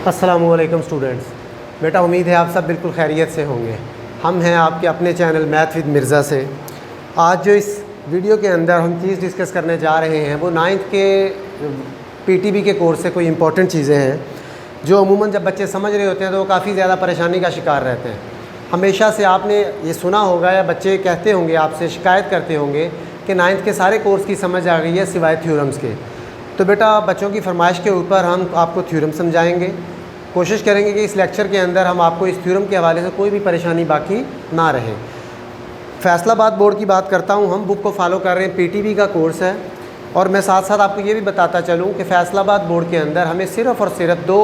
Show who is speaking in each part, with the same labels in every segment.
Speaker 1: अस्सलामुअलैकुम स्टूडेंट्स। बेटा उम्मीद है आप सब बिल्कुल खैरियत से होंगे। हम हैं आपके अपने चैनल मैथ विद मिर्ज़ा से। आज जो इस वीडियो के अंदर हम चीज़ डिस्कस करने जा रहे हैं वो 9th के पीटीबी के कोर्स से कोई इंपॉर्टेंट चीज़ें हैं जो अमूमन जब बच्चे समझ रहे होते हैं तो वो काफ़ी ज़्यादा परेशानी का शिकार रहते हैं। हमेशा से आपने ये सुना होगा या बच्चे कहते होंगे, आपसे शिकायत करते होंगे कि 9th के सारे कोर्स की समझ आ गई है सिवाय थ्योरम्स के। तो बेटा बच्चों की फरमाइश के ऊपर हम आपको थ्योरम समझाएंगे। कोशिश करेंगे कि इस लेक्चर के अंदर हम आपको इस थ्योरम के हवाले से कोई भी परेशानी बाकी ना रहे। फैसलाबाद बोर्ड की बात करता हूँ, हम बुक को फॉलो कर रहे हैं, पीटीबी का कोर्स है। और मैं साथ साथ आपको ये भी बताता चलूँ कि फैसलाबाद बोर्ड के अंदर हमें सिर्फ़ और सिर्फ 2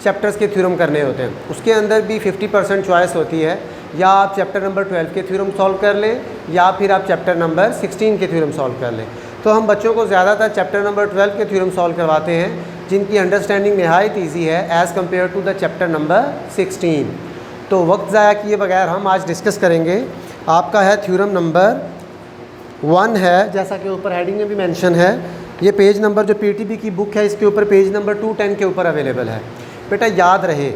Speaker 1: चैप्टर्स के थ्योरम करने होते हैं। उसके अंदर भी 50% चॉइस होती है, या आप चैप्टर नंबर 12 के थ्योरम सॉल्व कर लें या फिर आप चैप्टर नंबर 16 के थ्योरम सॉल्व कर लें। तो हम बच्चों को ज़्यादातर चैप्टर नंबर 12 के थ्योरम सॉल्व करवाते हैं जिनकी अंडरस्टैंडिंग नहायत ईजी है as compare to the chapter number 16। तो वक्त ज़ाया किए बगैर हम आज डिस्कस करेंगे। आपका है थ्योरम नंबर 1 है, जैसा कि ऊपर हेडिंग में भी मेंशन है। ये पेज नंबर जो पीटीबी की बुक है इसके ऊपर पेज नंबर 210 के ऊपर अवेलेबल है। बेटा याद रहे,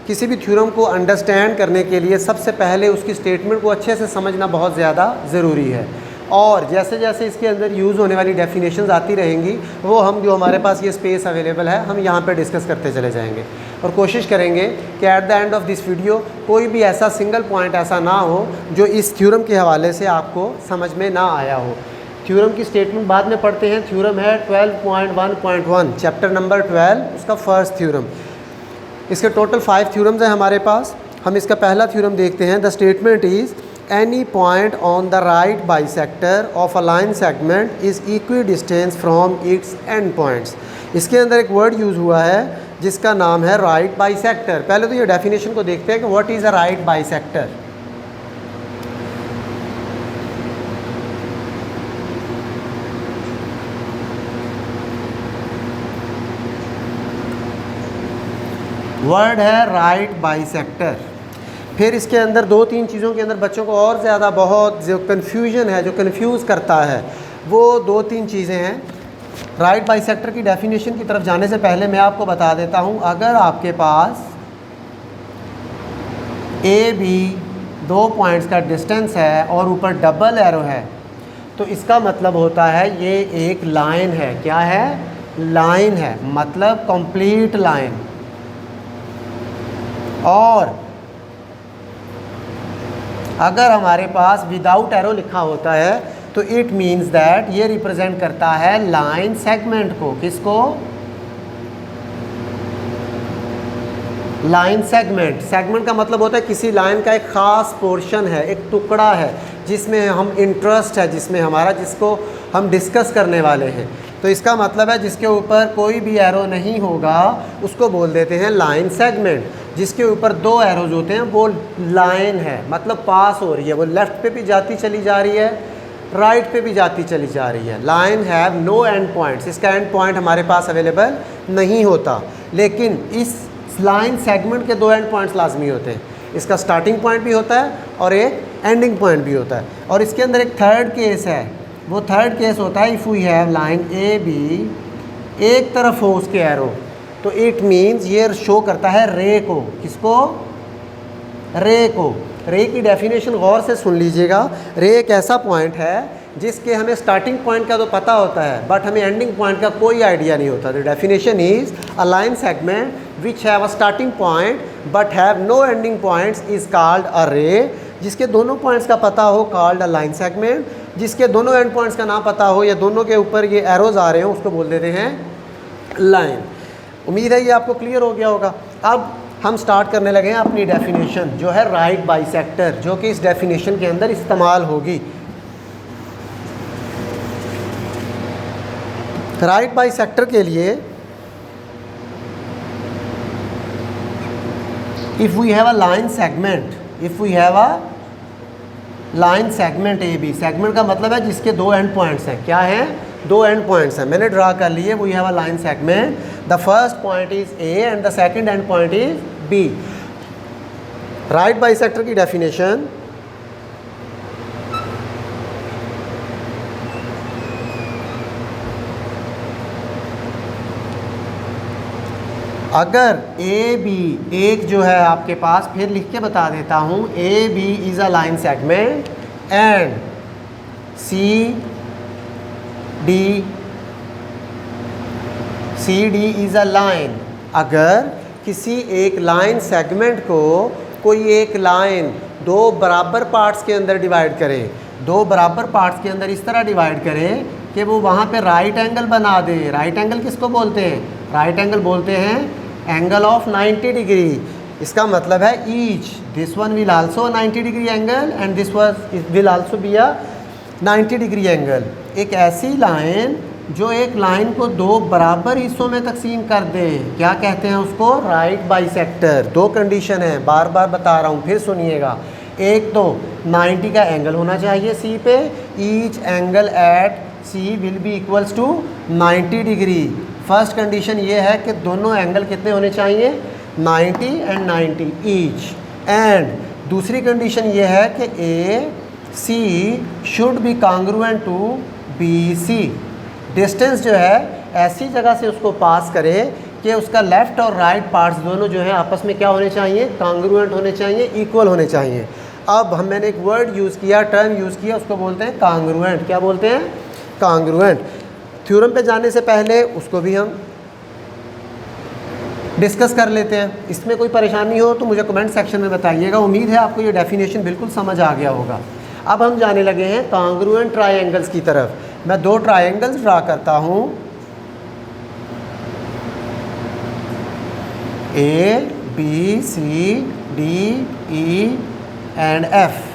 Speaker 1: किसी भी थ्योरम को अंडरस्टैंड करने के लिए सबसे पहले उसकी स्टेटमेंट को अच्छे से समझना बहुत ज़्यादा ज़रूरी है। और जैसे जैसे इसके अंदर यूज़ होने वाली डेफिनेशंस आती रहेंगी वो हम जो हमारे पास ये स्पेस अवेलेबल है हम यहाँ पे डिस्कस करते चले जाएंगे। और कोशिश करेंगे कि at the end of this video कोई भी ऐसा सिंगल पॉइंट ऐसा ना हो जो इस थ्योरम के हवाले से आपको समझ में ना आया हो। थ्योरम की स्टेटमेंट बाद में पढ़ते हैं। थ्योरम है 12.1.1 चैप्टर नंबर 12, उसका फर्स्ट थ्योरम। इसके टोटल 5 थ्योरम्स हैं हमारे पास। हम इसका पहला थ्योरम देखते हैं। The statement is any point on the right bisector of a line segment is equidistant from its end points। इसके अंदर एक वर्ड यूज़ हुआ है जिसका नाम है राइट बाइसेक्टर। पहले तो ये डेफिनेशन को देखते हैं कि what is a right bisector. Word है राइट बाइसेक्टर। फिर इसके अंदर 2-3 चीज़ों के अंदर बच्चों को और ज़्यादा बहुत जो कन्फ्यूजन है, जो कन्फ्यूज़ करता है, वो 2-3 चीज़ें हैं। राइट बाइसेक्टर की डेफिनेशन की तरफ जाने से पहले मैं आपको बता देता हूँ, अगर आपके पास ए बी 2 पॉइंट्स का डिस्टेंस है और ऊपर डबल एरो है तो इसका मतलब होता है ये एक लाइन है। क्या है? लाइन है, मतलब कंप्लीट लाइन। और अगर हमारे पास विदाउट एरो लिखा होता है तो इट मीन्स दैट ये रिप्रेजेंट करता है लाइन सेगमेंट को। किसको? Line segment. सेगमेंट का मतलब होता है किसी लाइन का एक ख़ास पोर्शन है, एक टुकड़ा है जिसमें हम इंटरेस्ट है, जिसमें हमारा, जिसको हम डिस्कस करने वाले हैं। तो इसका मतलब है जिसके ऊपर कोई भी एरो नहीं होगा उसको बोल देते हैं लाइन सेगमेंट। जिसके ऊपर 2 एरोज होते हैं वो लाइन है, मतलब पास हो रही है, वो लेफ़्ट पे भी जाती चली जा रही है, राइट पे भी जाती चली जा रही है। Line have no end points. इसका एंड पॉइंट हमारे पास अवेलेबल नहीं होता, लेकिन इस लाइन सेगमेंट के 2 एंड पॉइंट्स लाजमी होते हैं। इसका स्टार्टिंग पॉइंट भी होता है और एक एंडिंग पॉइंट भी होता है। और इसके अंदर एक थर्ड केस है, वो थर्ड केस होता है if we have line A B, एक तरफ हो उसके एरो, तो इट मीन्स ये शो करता है रे को। किसको? रे को। रे की डेफिनेशन गौर से सुन लीजिएगा। रे एक ऐसा पॉइंट है जिसके हमें स्टार्टिंग पॉइंट का तो पता होता है बट हमें एंडिंग पॉइंट का कोई आइडिया नहीं होता। The definition is a line segment which have a starting point but have no ending points is called a ray. जिसके दोनों पॉइंट्स का पता हो कॉल्ड अ लाइन सेगमेंट। जिसके दोनों एंड पॉइंट्स का ना पता हो या दोनों के ऊपर ये एरोज आ रहे हो उसको बोल देते हैं लाइन। उम्मीद है ये आपको क्लियर हो गया होगा। अब हम स्टार्ट करने लगे हैं अपनी डेफिनेशन जो है राइट बाइसेक्टर, जो कि इस डेफिनेशन के अंदर इस्तेमाल होगी। राइट बाइसेक्टर के लिए if we have a line segment, if we have a line segment A B, segment का मतलब है जिसके 2 एंड पॉइंट्स हैं। क्या हैं? 2 एंड पॉइंट्स हैं। मैंने ड्रा कर लिए। We have a line segment, the first point is A and the second end point is B. Right bisector की डेफिनेशन अगर ए बी एक जो है आपके पास, फिर लिख के बता देता हूँ, A B is a line segment and C D is a line. अगर किसी एक लाइन सेगमेंट को कोई एक लाइन दो बराबर पार्ट्स के अंदर डिवाइड करे, दो बराबर पार्ट्स के अंदर इस तरह डिवाइड करे कि वो वहाँ पे राइट एंगल बना दे। राइट एंगल किसको बोलते हैं? राइट एंगल बोलते हैं एंगल ऑफ 90 डिग्री। इसका मतलब है each this one will also 90 degree angle and this one will also be a 90 degree angle. एक ऐसी लाइन जो एक लाइन को दो बराबर हिस्सों में तकसीम कर दे, क्या कहते हैं उसको? Right bisector. दो कंडीशन है, बार बार बता रहा हूँ, फिर सुनिएगा। एक तो 90 का एंगल होना चाहिए सी पे, each angle at C will be equals to 90 degree. First condition ये है कि दोनों एंगल कितने होने चाहिए? 90 एंड 90 ईच। एंड दूसरी कंडीशन ये है कि A C should be congruent to B C. Distance जो है ऐसी जगह से उसको पास करे कि उसका लेफ़्ट और राइट पार्ट्स दोनों जो है आपस में क्या होने चाहिए? कॉन्ग्रुएंट होने चाहिए, मैंने होने चाहिए। अब मैंने एक वर्ड यूज़ किया, टर्म यूज़ किया, उसको बोलते हैं कॉन्ग्रुएंट। क्या बोलते हैं? कॉन्ग्रुएंट। थ्योरम पे जाने से पहले उसको भी हम डिस्कस कर लेते हैं। इसमें कोई परेशानी हो तो मुझे कमेंट सेक्शन में बताइएगा। उम्मीद है आपको ये डेफिनेशन बिल्कुल समझ आ गया होगा। अब हम जाने लगे हैं कॉन्ग्रुएंट ट्रायंगल्स की तरफ। मैं दो ट्रायंगल्स ड्रा करता हूँ, A B C D E and F.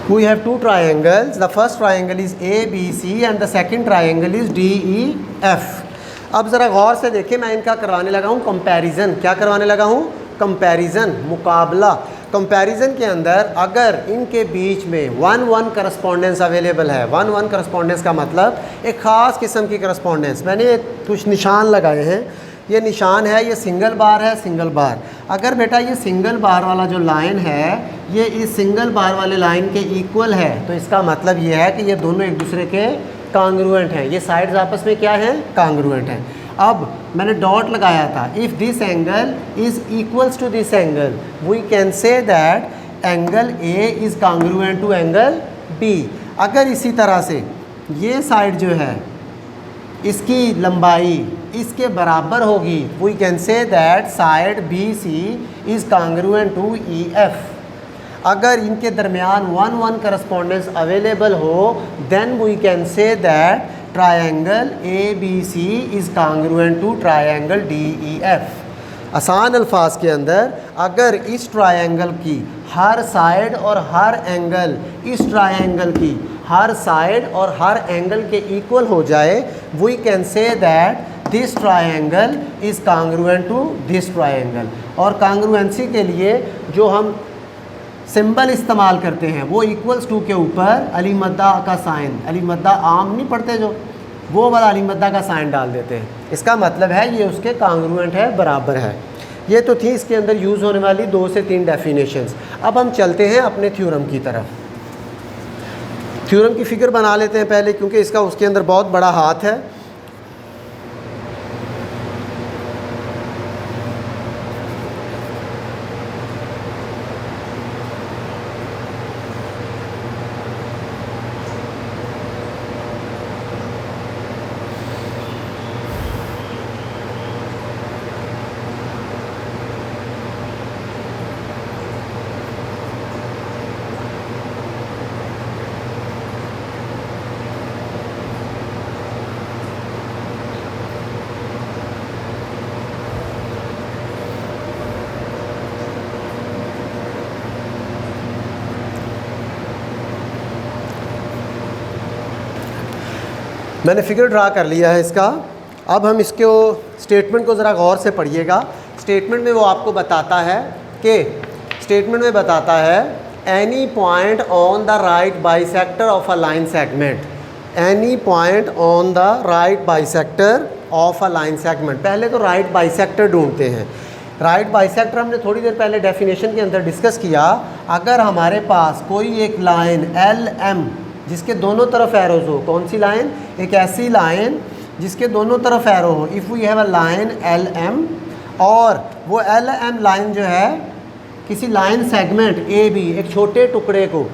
Speaker 1: We have two triangles. The first triangle is ABC and the second triangle is DEF. अब ज़रा गौर से देखिए, मैं इनका करवाने लगा हूँ कंपैरिजन। क्या करवाने लगा हूँ? कंपैरिजन, मुकाबला। कंपैरिजन के अंदर अगर इनके बीच में 1-1 करस्पॉन्डेंस अवेलेबल है, 1-1 करस्पॉन्डेंस का मतलब एक ख़ास किस्म की करस्पॉन्डेंस। मैंने कुछ निशान लगाए हैं, ये निशान है, ये सिंगल बार है, सिंगल बार। अगर बेटा ये सिंगल बार वाला जो लाइन है ये इस सिंगल बार वाले लाइन के इक्वल है, तो इसका मतलब ये है कि ये दोनों एक दूसरे के कॉन्ग्रुएंट हैं। ये साइड्स आपस में क्या हैं? कॉन्ग्रुएंट हैं। अब मैंने डॉट लगाया था, if this angle is equals to this angle we can say that angle A is congruent to angle B. अगर इसी तरह से ये साइड जो है इसकी लंबाई इसके बराबर होगी, we can say that side B C is congruent to E F. अगर इनके दरमियान 1-1 करस्पॉन्डेंस अवेलेबल हो then we can say that triangle A B C is congruent to triangle D E F. आसान अल्फाज के अंदर अगर इस ट्रायंगल की हर साइड और हर एंगल इस ट्रायंगल की हर साइड और हर एंगल के इक्वल हो जाए, we can say that this triangle is congruent to this triangle. और कॉन्ग्रुएंसी के लिए जो हम सिंबल इस्तेमाल करते हैं वो इक्वल्स टू के ऊपर अली मद्दा का साइन, अली मद्दा आम नहीं पढ़ते जो, वो वाला अली मद्दा का साइन डाल देते हैं। इसका मतलब है ये उसके कॉन्ग्रुएंट है, बराबर है। ये तो थी इसके अंदर यूज़ होने वाली 2 से 3 डेफिनेशंस। अब हम चलते हैं अपने थ्योरम की तरफ। थ्योरम की फ़िगर बना लेते हैं पहले, क्योंकि इसका उसके अंदर बहुत बड़ा हाथ है। मैंने फिगर ड्रा कर लिया है इसका। अब हम इसके स्टेटमेंट को ज़रा गौर से पढ़िएगा। स्टेटमेंट में वो आपको बताता है कि स्टेटमेंट में बताता है any point on the right bisector of a line segment, any point on the right bisector of a line segment. पहले तो राइट बाइसेक्टर ढूंढते हैं। राइट बाइसेक्टर हमने थोड़ी देर पहले डेफिनेशन के अंदर डिस्कस किया। अगर हमारे पास कोई एक लाइन एल एम जिसके दोनों तरफ एरोज हो, कौन सी लाइन, एक ऐसी लाइन जिसके दोनों तरफ एरो हो, if we have a line L M, और वो एल एम लाइन जो है किसी लाइन सेगमेंट ए बी, एक छोटे टुकड़े को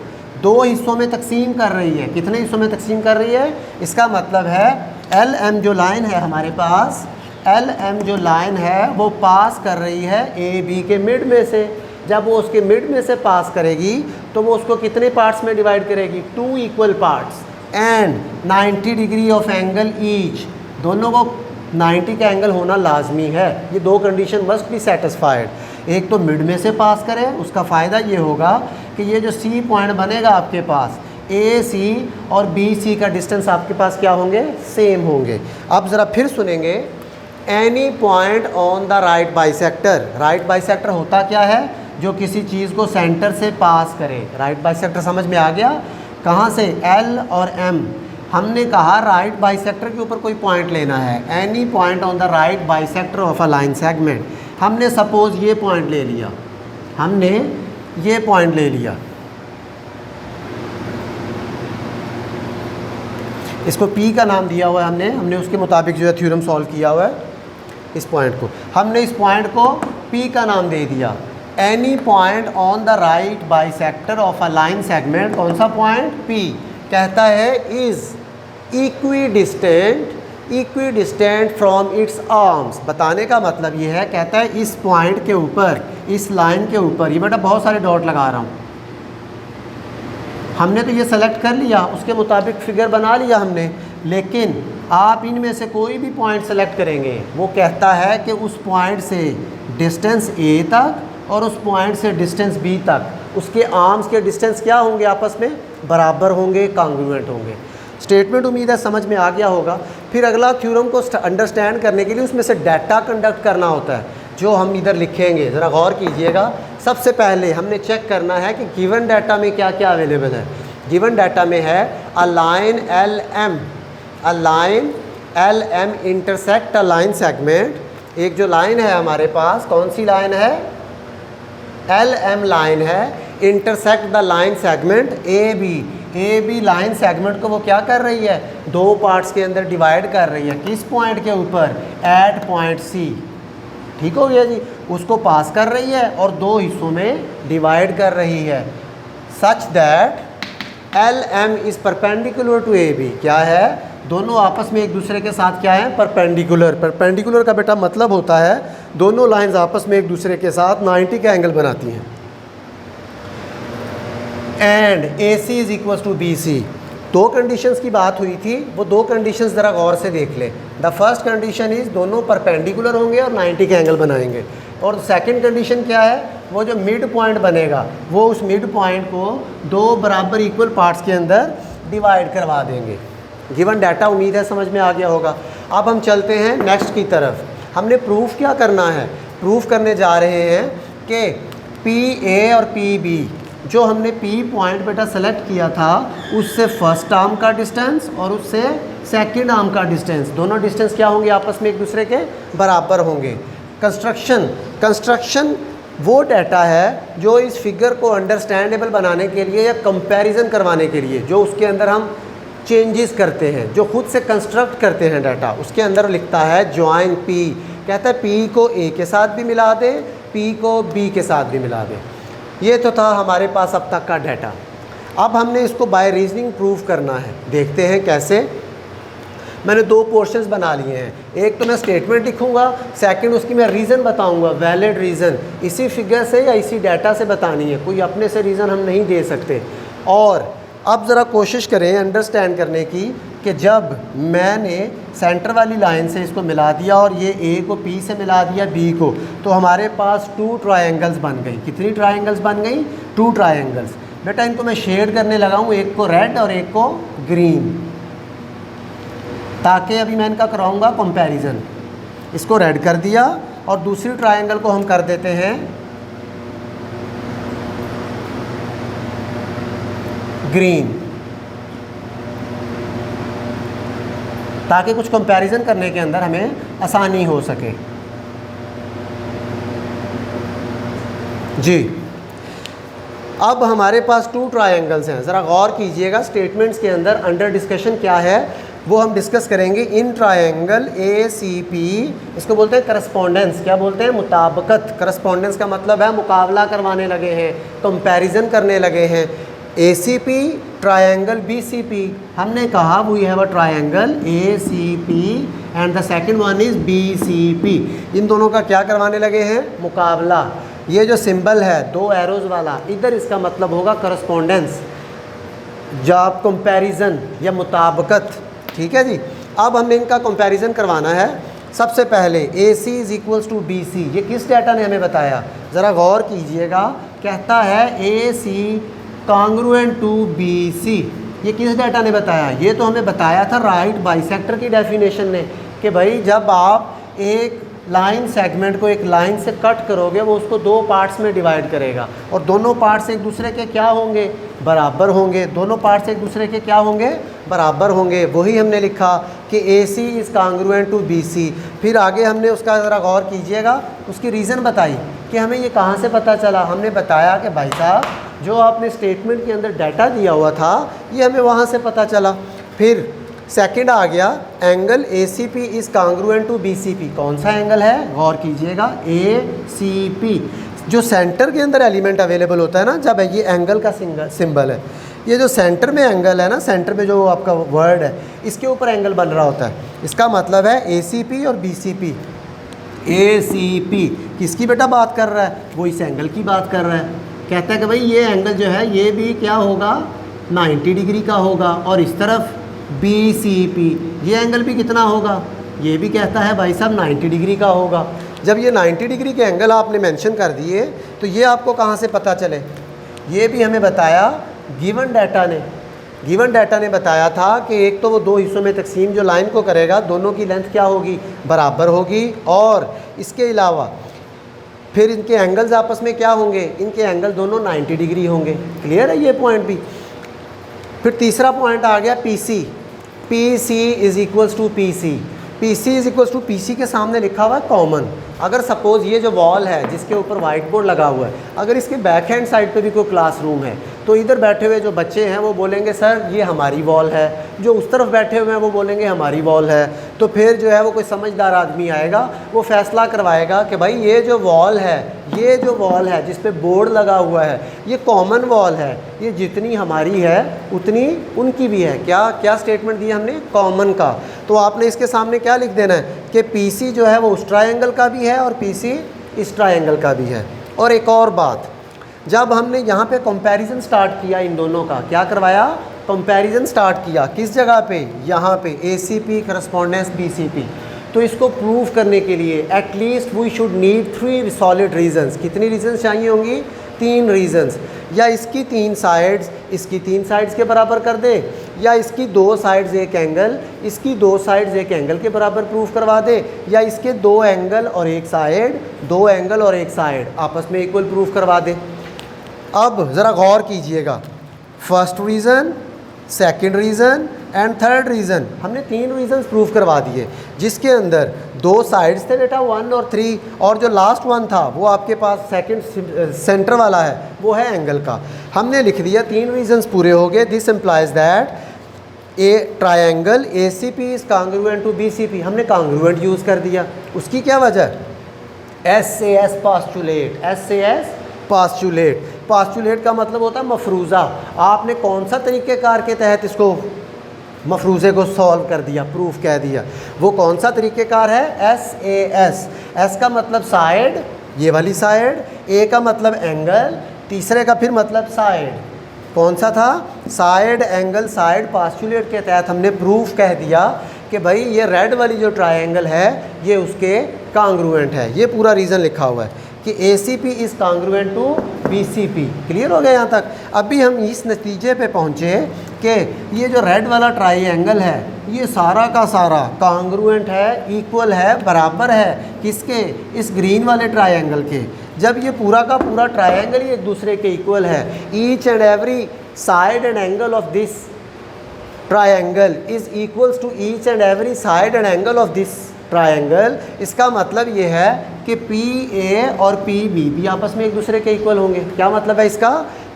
Speaker 1: दो हिस्सों में तकसीम कर रही है। कितने हिस्सों में तकसीम कर रही है, इसका मतलब है एल एम जो लाइन है हमारे पास, एल एम जो लाइन है वो पास कर रही है ए बी के मिड में से। जब वो उसके मिड में से पास करेगी तो वो उसको कितने पार्ट्स में डिवाइड करेगी, 2 equal parts, and 90 degree of angle each, दोनों को 90 का एंगल होना लाजमी है। ये दो कंडीशन मस्ट बी सेटिस्फाइड। एक तो मिड में से पास करें, उसका फ़ायदा ये होगा कि ये जो सी पॉइंट बनेगा आपके पास, ए सी और बी सी का डिस्टेंस आपके पास क्या होंगे, सेम होंगे। अब ज़रा फिर सुनेंगे, any point on the right bisector. Right bisector होता क्या है, जो किसी चीज़ को सेंटर से पास करे। राइट बाइसेक्टर समझ में आ गया, कहाँ से, एल और एम। हमने कहा राइट बाइसेक्टर के ऊपर कोई पॉइंट लेना है, any point on the right bisector of a line segment. हमने सपोज़ ये पॉइंट ले लिया, हमने ये पॉइंट ले लिया, इसको P का नाम दिया हुआ है हमने उसके मुताबिक जो है थ्योरम सॉल्व किया हुआ है। इस पॉइंट को हमने इस पॉइंट को P का नाम दे दिया। Any point on the right bisector of a line segment, कौन सा पॉइंट, P, कहता है is equidistant from its arms. बताने का मतलब ये है, कहता है इस पॉइंट के ऊपर, इस लाइन के ऊपर, ये बेटा बहुत सारे डॉट लगा रहा हूँ, हमने तो ये सेलेक्ट कर लिया, उसके मुताबिक फिगर बना लिया हमने, लेकिन आप इनमें से कोई भी पॉइंट सेलेक्ट करेंगे, वो कहता है कि उस पॉइंट से डिस्टेंस A तक और उस पॉइंट से डिस्टेंस B तक, उसके आर्म्स के डिस्टेंस क्या होंगे, आपस में बराबर होंगे, कांग्रुएंट होंगे। स्टेटमेंट उम्मीद है समझ में आ गया होगा। फिर अगला थ्योरम को अंडरस्टैंड करने के लिए उसमें से डाटा कंडक्ट करना होता है, जो हम इधर लिखेंगे, ज़रा गौर कीजिएगा। सबसे पहले हमने चेक करना है कि गिवन डाटा में क्या क्या अवेलेबल है। गिवन डाटा में है a line L M intersect a line segment. एक जो लाइन है हमारे पास, कौन सी लाइन है, एल एम लाइन है, intersect the line segment A B line segment को वो क्या कर रही है, दो पार्ट्स के अंदर डिवाइड कर रही है। किस पॉइंट के ऊपर, एट पॉइंट सी। ठीक हो गया जी, उसको पास कर रही है और दो हिस्सों में डिवाइड कर रही है, such that L M is perpendicular to A B. क्या है, दोनों आपस में एक दूसरे के साथ क्या है, परपेंडिकुलर। परपेंडिकुलर का बेटा मतलब होता है दोनों लाइंस आपस में एक दूसरे के साथ 90 का एंगल बनाती हैं। And A C is equal to B C. दो कंडीशंस की बात हुई थी, वो दो कंडीशंस ज़रा गौर से देख लें। द फर्स्ट कंडीशन इज़ दोनों परपेंडिकुलर होंगे और 90 के एंगल बनाएंगे। और सेकंड कंडीशन क्या है, वो जो मिड पॉइंट बनेगा वो उस मिड पॉइंट को दो बराबर इक्वल पार्ट्स के अंदर डिवाइड करवा देंगे। गिवन डाटा उम्मीद है समझ में आ गया होगा। अब हम चलते हैं नेक्स्ट की तरफ। हमने प्रूफ क्या करना है, प्रूफ करने जा रहे हैं कि पी ए और पी बी, जो हमने P पॉइंट बेटा सेलेक्ट किया था, उससे फर्स्ट आर्म का डिस्टेंस और उससे सेकंड आर्म का डिस्टेंस, दोनों डिस्टेंस क्या होंगे, आपस में एक दूसरे के बराबर होंगे। कंस्ट्रक्शन वो डाटा है जो इस फिगर को अंडरस्टैंडेबल बनाने के लिए या कंपैरिजन करवाने के लिए, जो उसके अंदर हम चेंजेस करते हैं, जो खुद से कंस्ट्रक्ट करते हैं डाटा, उसके अंदर लिखता है ज्वाइन P। कहता है P को A के साथ भी मिला दें, P को B के साथ भी मिला दें। ये तो था हमारे पास अब तक का डाटा। अब हमने इसको बाय रीजनिंग प्रूफ करना है। देखते हैं कैसे। मैंने दो पोर्शंस बना लिए हैं, एक तो मैं स्टेटमेंट लिखूंगा, सेकंड उसकी मैं रीज़न बताऊंगा, वैलिड रीज़न। इसी फिगर से या इसी डाटा से बतानी है, कोई अपने से रीज़न हम नहीं दे सकते। और अब ज़रा कोशिश करें अंडरस्टैंड करने की कि जब मैंने सेंटर वाली लाइन से इसको मिला दिया और ये A को P से मिला दिया B को, तो हमारे पास 2 ट्रायंगल्स बन गई। कितनी ट्रायंगल्स बन गई, 2 ट्रायंगल्स। बेटा इनको मैं शेड करने लगा हूँ, एक को रेड और एक को ग्रीन, ताकि अभी मैं इनका कराऊँगा कंपैरिजन। इसको रेड कर दिया और दूसरी ट्रायंगल को हम कर देते हैं ग्रीन, ताकि कुछ कंपैरिजन करने के अंदर हमें आसानी हो सके। जी, अब हमारे पास 2 ट्रायंगल्स हैं। ज़रा गौर कीजिएगा स्टेटमेंट्स के अंदर अंडर डिस्कशन क्या है वो हम डिस्कस करेंगे। इन ट्रायंगल ACP, इसको बोलते हैं करस्पॉन्डेंस। क्या बोलते हैं? मुताबकत। करस्पॉन्डेंस का मतलब है मुकाबला करवाने लगे हैं, कंपैरिजन करने लगे हैं। ACP ट्रायंगल BCP, हमने कहा we have a triangle ACP and the second one is BCP। इन दोनों का क्या करवाने लगे हैं? मुकाबला। ये जो सिंबल है 2 एरोज़ वाला, इधर इसका मतलब होगा करस्पॉन्डेंस, जॉब कंपैरिजन या मुताबकत। ठीक है जी। अब हमने इनका कंपैरिजन करवाना है। सबसे पहले AC is equals to BC, ये किस डाटा ने हमें बताया? ज़रा गौर कीजिएगा। कहता है AC कॉन्ग्रुएंट टू BC, ये किस डाटा ने बताया? ये तो हमें बताया था राइट बाइसेक्टर की डेफिनेशन ने, कि भाई जब आप एक लाइन सेगमेंट को एक लाइन से कट करोगे वो उसको 2 पार्ट्स में डिवाइड करेगा और दोनों पार्ट्स एक दूसरे के क्या होंगे? बराबर होंगे। दोनों पार्ट्स एक दूसरे के क्या होंगे? बराबर होंगे। वही हमने लिखा कि AC is congruent to BC। फिर आगे हमने उसका ज़रा गौर कीजिएगा, उसकी रीज़न बताई कि हमें ये कहाँ से पता चला। हमने बताया कि भाई साहब जो आपने स्टेटमेंट के अंदर डाटा दिया हुआ था ये हमें वहाँ से पता चला। फिर सेकंड आ गया angle ACP is congruent to BCP। कौन सा एंगल है? गौर कीजिएगा, ACP। जो सेंटर के अंदर एलिमेंट अवेलेबल होता है ना, जब ये एंगल का सिंबल है, ये जो सेंटर में एंगल है ना, सेंटर में जो आपका वर्ड है इसके ऊपर एंगल बन रहा होता है। इसका मतलब है ACP और BCP। ACP किसकी बेटा बात कर रहा है? वो इस एंगल की बात कर रहा है। कहता है कि भाई ये एंगल जो है ये भी क्या होगा? 90 डिग्री का होगा। और इस तरफ BCP, ये एंगल भी कितना होगा? ये भी कहता है भाई साहब 90 डिग्री का होगा। जब ये 90 डिग्री के एंगल आपने मेंशन कर दिए तो ये आपको कहाँ से पता चले? ये भी हमें बताया गिवन डाटा ने। गिवन डाटा ने बताया था कि एक तो वो 2 हिस्सों में तकसीम जो लाइन को करेगा दोनों की लेंथ क्या होगी? बराबर होगी। और इसके अलावा फिर इनके एंगल्स आपस में क्या होंगे? इनके एंगल दोनों 90 डिग्री होंगे। क्लियर है ये पॉइंट भी? फिर तीसरा पॉइंट आ गया PC। PC is equals to PC। PC is equals to PC के सामने लिखा हुआ है कॉमन। अगर सपोज़ ये जो वॉल है जिसके ऊपर वाइट बोर्ड लगा हुआ है, अगर इसके बैक हैंड साइड पे भी कोई क्लासरूम है तो इधर बैठे हुए जो बच्चे हैं वो बोलेंगे सर ये हमारी वॉल है, जो उस तरफ बैठे हुए हैं वो बोलेंगे हमारी वॉल है। तो फिर जो है वो कोई समझदार आदमी आएगा, वो फैसला करवाएगा कि भाई ये जो वॉल है जिस पे बोर्ड लगा हुआ है ये कॉमन वॉल है, ये जितनी हमारी है उतनी उनकी भी है। क्या स्टेटमेंट दिया हमने? कॉमन का। तो आपने इसके सामने क्या लिख देना है कि PC जो है वो उस ट्रायंगल का भी है और PC इस ट्रायंगल का भी है। और एक और बात, जब हमने यहाँ पे कंपैरिजन स्टार्ट किया इन दोनों का, क्या करवाया? कंपैरिजन स्टार्ट किया। किस जगह पे? यहाँ पे ACP करस्पॉन्डेंस BCP। तो इसको प्रूव करने के लिए at least we should need 3 solid reasons. कितनी रीजंस चाहिए होंगी? 3 रीजंस। या इसकी 3 साइड्स इसकी 3 साइड्स के बराबर कर दे, या इसकी 2 साइड्स एक एंगल इसकी 2 साइड्स एक एंगल के बराबर प्रूफ करवा दे, या इसके 2 एंगल और एक साइड 2 एंगल और एक साइड आपस में इक्वल प्रूफ करवा दे। अब ज़रा गौर कीजिएगा, first reason, second reason and third reason, हमने 3 रीज़न्स प्रूफ करवा दिए जिसके अंदर 2 साइड्स थे बेटा 1 और 3, और जो लास्ट वन था वो आपके पास सेकंड सेंटर वाला है, वो है एंगल का। हमने लिख दिया 3 रीज़न्स पूरे हो गए। This implies that a triangle ACP is congruent to BCP। हमने कॉन्ग्रुएंट यूज़ कर दिया। उसकी क्या वजह? SAS postulate. SAS पास्टुलेट का मतलब होता है मफरूज़ा। आपने कौन सा तरीक़ेकार के तहत इसको मफरूज़े को सॉल्व कर दिया, प्रूफ कह दिया? वो कौन सा तरीक़ेकार है? SAS। S का मतलब साइड, ये वाली साइड, A का मतलब एंगल, तीसरे का फिर मतलब साइड। कौन सा था? Side, angle, side. पास्टुलेट के तहत हमने प्रूफ कह दिया कि भाई ये रेड वाली जो ट्रायंगल है ये उसके कॉन्ग्रुएंट है। ये पूरा रीज़न लिखा हुआ है कि ACP is congruent to BCP। Clear हो गया यहाँ तक? अभी हम इस नतीजे पे पहुँचे कि ये जो रेड वाला ट्रायंगल है ये सारा का सारा कॉन्ग्रुएंट है, इक्वल है, बराबर है किसके? इस ग्रीन वाले ट्रायंगल के। जब ये पूरा का पूरा ट्रायंगल ही एक दूसरे के इक्वल है, each and every side and angle of this triangle is equals to each and every side and angle of this triangle, इसका मतलब ये है कि पी ए और पी बी भी आपस में एक दूसरे के इक्वल होंगे। क्या मतलब है इसका?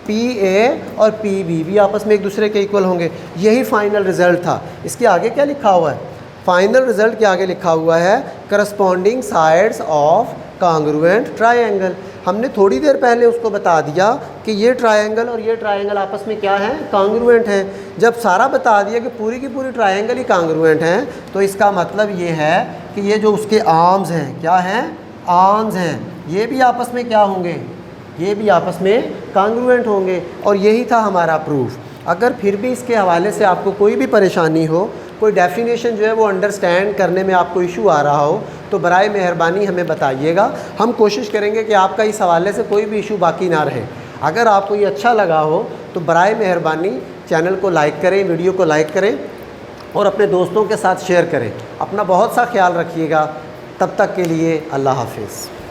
Speaker 1: पी ए और पी बी भी आपस में एक दूसरे के इक्वल होंगे। यही फाइनल रिजल्ट था। इसके आगे क्या लिखा हुआ है? फाइनल रिजल्ट के आगे लिखा हुआ है corresponding sides of congruent triangle. हमने थोड़ी देर पहले उसको बता दिया कि ये ट्रायंगल और ये ट्रायंगल आपस में क्या है? कॉन्ग्रुएंट हैं। जब सारा बता दिया कि पूरी की पूरी ट्रायंगल ही कॉन्ग्रुएंट हैं, तो इसका मतलब ये है कि ये जो उसके आर्म्स हैं, क्या हैं? आर्म्स हैं, ये भी आपस में क्या होंगे? ये भी आपस में कॉन्ग्रुएंट होंगे। और यही था हमारा प्रूफ। अगर फिर भी इसके हवाले से आपको कोई भी परेशानी हो, कोई डेफिनेशन जो है वो अंडरस्टैंड करने में आपको इशू आ रहा हो, तो बराए मेहरबानी हमें बताइएगा। हम कोशिश करेंगे कि आपका इस हवाले से कोई भी इशू बाकी ना रहे। अगर आपको ये अच्छा लगा हो तो बराए मेहरबानी चैनल को लाइक करें, वीडियो को लाइक करें और अपने दोस्तों के साथ शेयर करें। अपना बहुत सा ख्याल रखिएगा। तब तक के लिए अल्लाह हाफिज़।